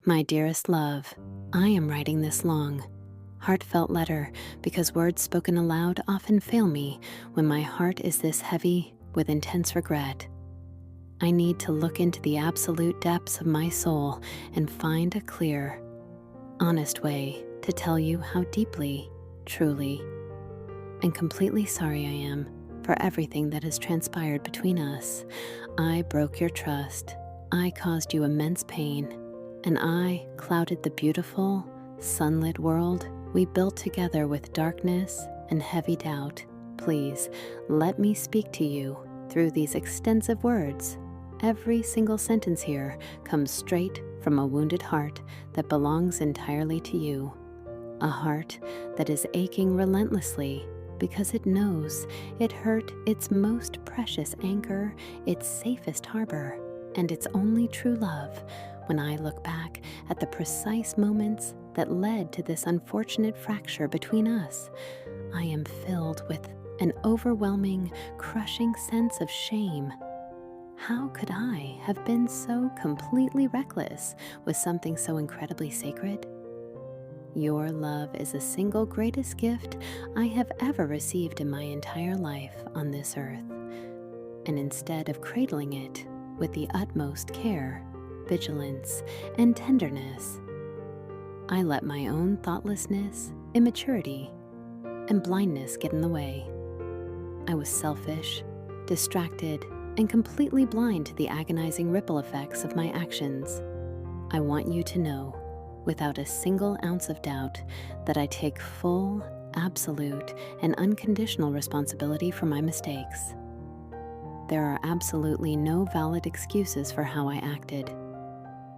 My dearest love, I am writing this long, heartfelt letter because words spoken aloud often fail me when my heart is this heavy with intense regret. I need to look into the absolute depths of my soul and find a clear, honest way to tell you how deeply, truly, and completely sorry I am for everything that has transpired between us. I broke your trust. I caused you immense pain, and I clouded the beautiful, sunlit world we built together with darkness and heavy doubt. Please let me speak to you through these extensive words. Every single sentence here comes straight from a wounded heart that belongs entirely to you. A heart that is aching relentlessly because it knows it hurt its most precious anchor, its safest harbor, and its only true love. When I look back at the precise moments that led to this unfortunate fracture between us, I am filled with an overwhelming, crushing sense of shame. How could I have been so completely reckless with something so incredibly sacred? Your love is the single greatest gift I have ever received in my entire life on this earth. And instead of cradling it with the utmost care, vigilance, and tenderness, I let my own thoughtlessness, immaturity, and blindness get in the way. I was selfish, distracted, and completely blind to the agonizing ripple effects of my actions. I want you to know, without a single ounce of doubt, that I take full, absolute, and unconditional responsibility for my mistakes. There are absolutely no valid excuses for how I acted,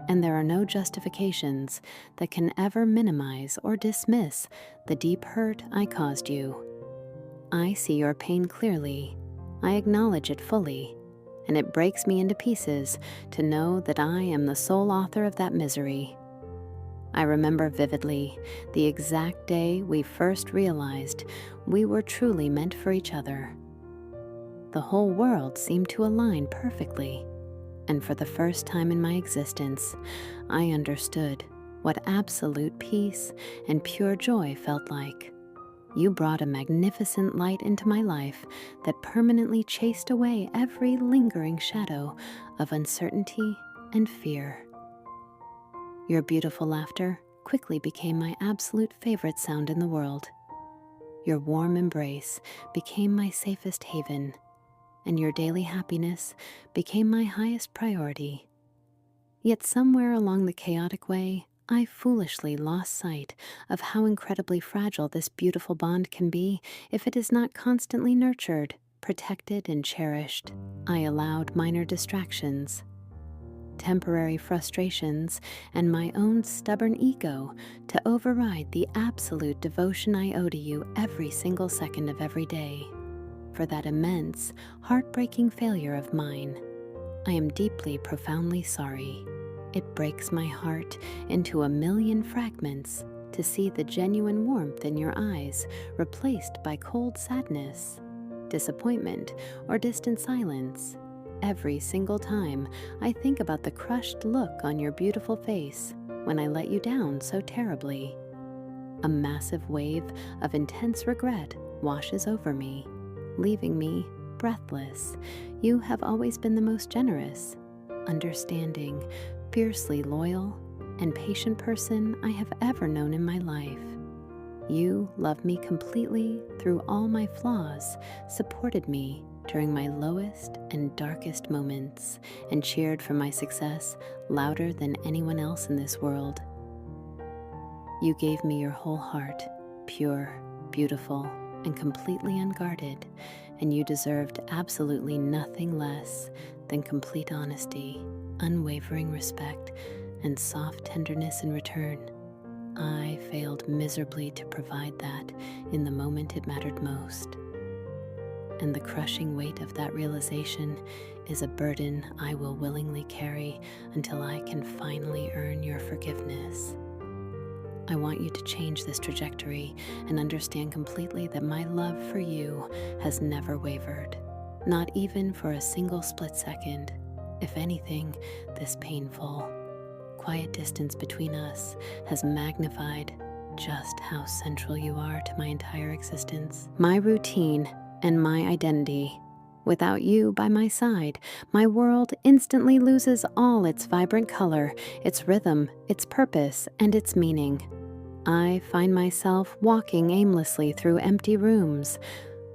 and there are no justifications that can ever minimize or dismiss the deep hurt I caused you. I see your pain clearly, I acknowledge it fully, and it breaks me into pieces to know that I am the sole author of that misery. I remember vividly the exact day we first realized we were truly meant for each other. The whole world seemed to align perfectly, and for the first time in my existence, I understood what absolute peace and pure joy felt like. You brought a magnificent light into my life that permanently chased away every lingering shadow of uncertainty and fear. Your beautiful laughter quickly became my absolute favorite sound in the world. Your warm embrace became my safest haven, and your daily happiness became my highest priority. Yet somewhere along the chaotic way, I foolishly lost sight of how incredibly fragile this beautiful bond can be if it is not constantly nurtured, protected, and cherished. I allowed minor distractions, temporary frustrations, and my own stubborn ego to override the absolute devotion I owe to you every single second of every day. For that immense, heartbreaking failure of mine, I am deeply, profoundly sorry. It breaks my heart into a million fragments to see the genuine warmth in your eyes replaced by cold sadness, disappointment, or distant silence. Every single time I think about the crushed look on your beautiful face when I let you down so terribly. A massive wave of intense regret washes over me, leaving me breathless. You have always been the most generous, understanding, fiercely loyal, and patient person I have ever known in my life. You loved me completely through all my flaws, supported me during my lowest and darkest moments, and cheered for my success louder than anyone else in this world. You gave me your whole heart, pure, beautiful, and completely unguarded, and you deserved absolutely nothing less than complete honesty, unwavering respect, and soft tenderness in return. I failed miserably to provide that in the moment it mattered most. And the crushing weight of that realization is a burden I will willingly carry until I can finally earn your forgiveness. I want you to change this trajectory and understand completely that my love for you has never wavered, not even for a single split second. If anything, this painful, quiet distance between us has magnified just how central you are to my entire existence, my routine, and my identity. Without you by my side, my world instantly loses all its vibrant color, its rhythm, its purpose, and its meaning. I find myself walking aimlessly through empty rooms,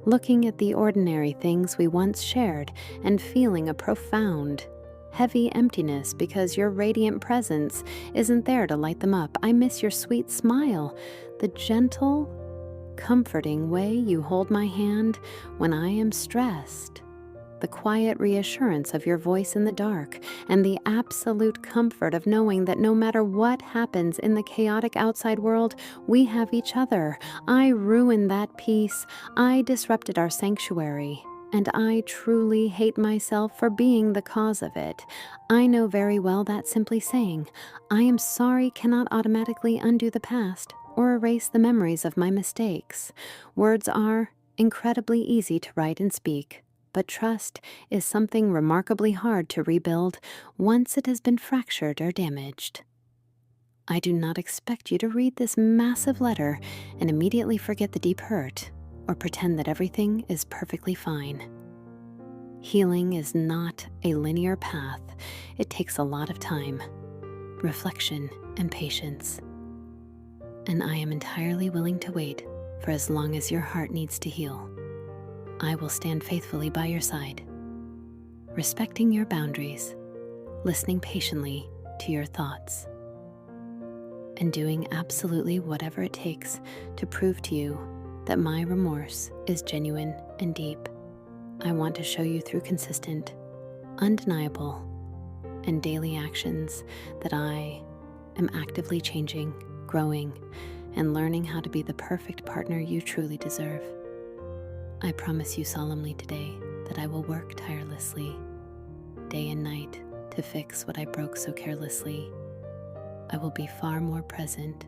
looking at the ordinary things we once shared and feeling a profound, heavy emptiness because your radiant presence isn't there to light them up. I miss your sweet smile, the gentle, comforting way you hold my hand when I am stressed, the quiet reassurance of your voice in the dark, and the absolute comfort of knowing that no matter what happens in the chaotic outside world, we have each other. I ruined that peace. I disrupted our sanctuary, and I truly hate myself for being the cause of it. I know very well that simply saying, "I am sorry," cannot automatically undo the past or erase the memories of my mistakes. Words are incredibly easy to write and speak, but trust is something remarkably hard to rebuild once it has been fractured or damaged. I do not expect you to read this massive letter and immediately forget the deep hurt or pretend that everything is perfectly fine. Healing is not a linear path. It takes a lot of time, reflection, and patience. And I am entirely willing to wait for as long as your heart needs to heal. I will stand faithfully by your side, respecting your boundaries, listening patiently to your thoughts, and doing absolutely whatever it takes to prove to you that my remorse is genuine and deep. I want to show you through consistent, undeniable, and daily actions that I am actively changing, growing, and learning how to be the perfect partner you truly deserve. I promise you solemnly today that I will work tirelessly, day and night, to fix what I broke so carelessly. I will be far more present,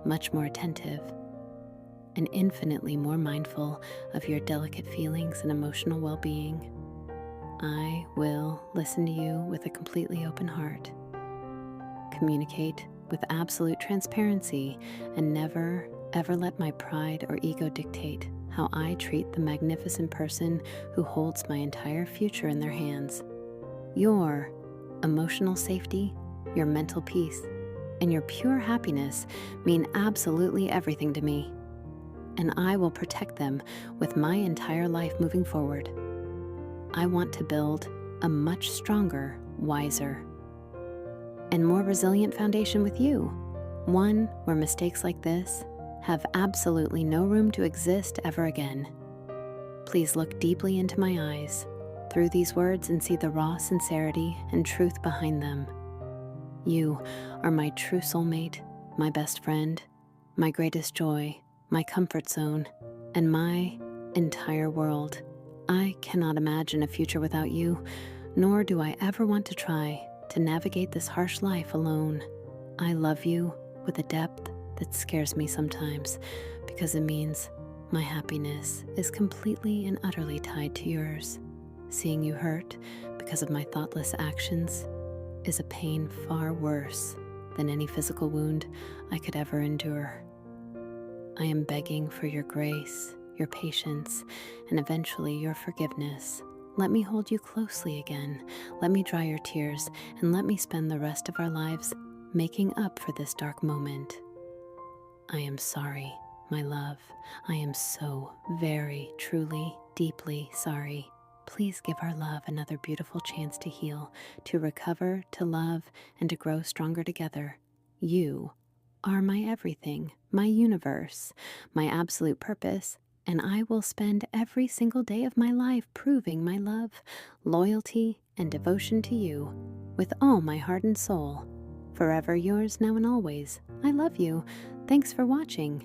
much more attentive, and infinitely more mindful of your delicate feelings and emotional well-being. I will listen to you with a completely open heart, communicate with absolute transparency, and never, ever let my pride or ego dictate how I treat the magnificent person who holds my entire future in their hands. Your emotional safety, your mental peace, and your pure happiness mean absolutely everything to me, and I will protect them with my entire life moving forward. I want to build a much stronger, wiser, and more resilient foundation with you, one where mistakes like this have absolutely no room to exist ever again. Please look deeply into my eyes through these words and see the raw sincerity and truth behind them. You are my true soulmate, my best friend, my greatest joy, my comfort zone, and my entire world. I cannot imagine a future without you, nor do I ever want to try to navigate this harsh life alone. I love you with a depth that scares me sometimes, because it means my happiness is completely and utterly tied to yours. Seeing you hurt because of my thoughtless actions is a pain far worse than any physical wound I could ever endure. I am begging for your grace, your patience, and eventually your forgiveness. Let me hold you closely again. Let me dry your tears, and let me spend the rest of our lives making up for this dark moment. I am sorry, my love. I am so very, truly, deeply sorry. Please give our love another beautiful chance to heal, to recover, to love, and to grow stronger together. You are my everything, my universe, my absolute purpose, and I will spend every single day of my life proving my love, loyalty, and devotion to you with all my heart and soul. Forever yours, now and always. I love you. Thanks for watching.